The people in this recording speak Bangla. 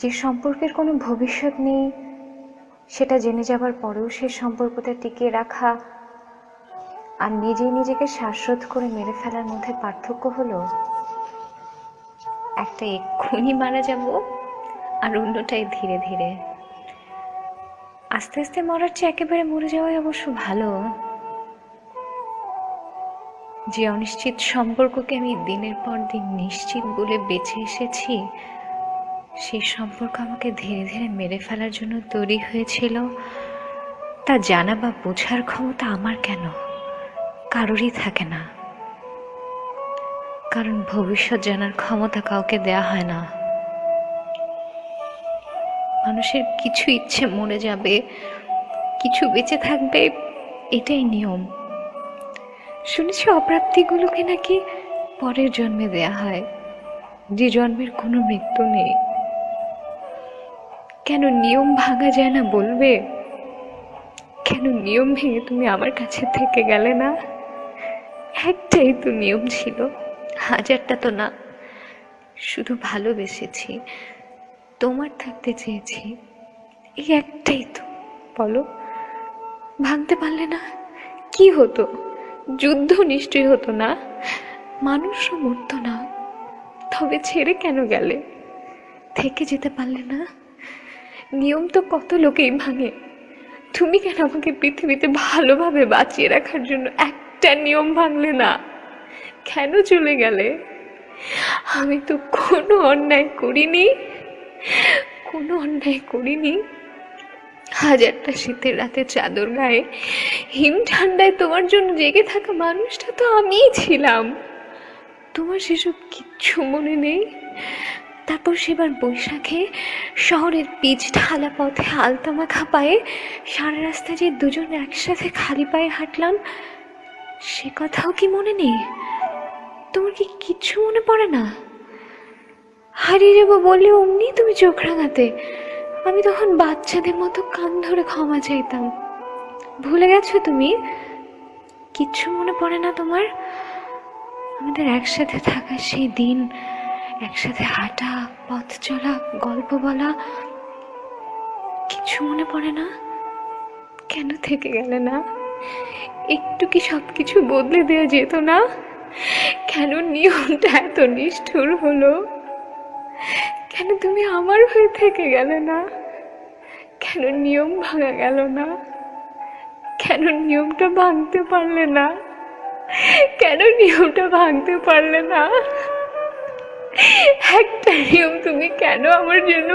যে সম্পর্কের কোনো ভবিষ্যৎ নেই সেটা জেনে যাবার পরেও সে সম্পর্কটা টিকিয়ে রাখা আর নিজেই নিজেকে শ্বাসরোধ করে মেরে ফেলার মধ্যে পার্থক্য হলো একটা এক্ষুনি মারা যাব আর অন্যটাই ধীরে ধীরে। আস্তে আস্তে মরার চেয়ে একেবারে মরে যাওয়াই অবশ্য ভালো। যে অনিশ্চিত সম্পর্ককে আমি দিনের পর দিন নিশ্চিত বলে বেঁচে এসেছি, সেই সম্পর্ক আমাকে ধীরে ধীরে মেরে ফেলার জন্য তৈরি হয়েছিল, তা জানা বা বোঝার ক্ষমতা আমার কেন, কারোরই থাকে না। কারণ ভবিষ্যৎ জানার ক্ষমতা কাউকে দেয়া হয় না। মানুষের কিছু ইচ্ছে মরে যাবে, কিছু বেঁচে থাকবে, এটাই নিয়ম। শুনেছি অপ্রাপ্তিগুলোকে নাকি পরের জন্মে দেয়া হয়, যে জন্মের কোনো মৃত্যু নেই। কেন নিয়ম ভাঙা যায় না বলবে? কেন নিয়ম ভেঙে তুমি আমার কাছে থেকে গেলে না? একটাই তো নিয়ম ছিল, হাজারটা তো না। শুধু ভালোবেসেছি, তোমার থাকতে চেয়েছি, এই একটাই তো। বলো, ভাঙতে পারলে না কি হতো? যুদ্ধ নিশ্চয়ই হতো না, মানুষও মরতো না। তবে ছেড়ে কেন গেলে? থেকে যেতে পারলে না? নিয়ম তো কত লোকেই ভাঙে। তুমি কেন আমাকে পৃথিবীতে ভালোভাবে বাঁচিয়ে রাখার জন্য একটা নিয়ম ভাঙলে না? কেন চলে গেলে? আমি তো কোনো অন্যায় করিনি, কোনো অন্যায় করিনি। হাজারটা শীতের রাতে চাদর গায়ে হিম ঠান্ডায় তোমার জন্য জেগে থাকা মানুষটা তো আমিই ছিলাম। তোমার সেসব কিচ্ছু মনে নেই? তারপর সেবার বৈশাখে শহরের পিচ ঢালা পথে আলতা মাখা পায়ে সারা রাস্তা যে দুজন একসাথে খালি পায়ে হাঁটলাম, সে কথাও কি মনে নেই? তোমার কি কিচ্ছু মনে পড়ে না? হারিয়ে যাবো বলে অমনি তুমি চোখ রাঙাতে, আমি তখন বাচ্চাদের মতো কান ধরে ক্ষমা চাইতাম। ভুলে গেছো তুমি? কিচ্ছু মনে পড়ে না তোমার? আমাদের একসাথে থাকা সেই দিন, একসাথে হাঁটা, পথ চলা, গল্প বলা, কিছু মনে পড়ে না? কেন থেকে গেলে না? একটু কি সবকিছু বদলে দেওয়া যেত না? কেন নিয়মটা এত নিষ্ঠুর হলো? কেন তুমি আমার হয়ে থেকে গেলে না? কেন নিয়ম ভাঙা গেল না? কেন নিয়মটা ভাঙতে পারলে না? কেন নিয়মটা ভাঙতে পারলে না? একটা নিয়ম তুমি কেন আমার জন্য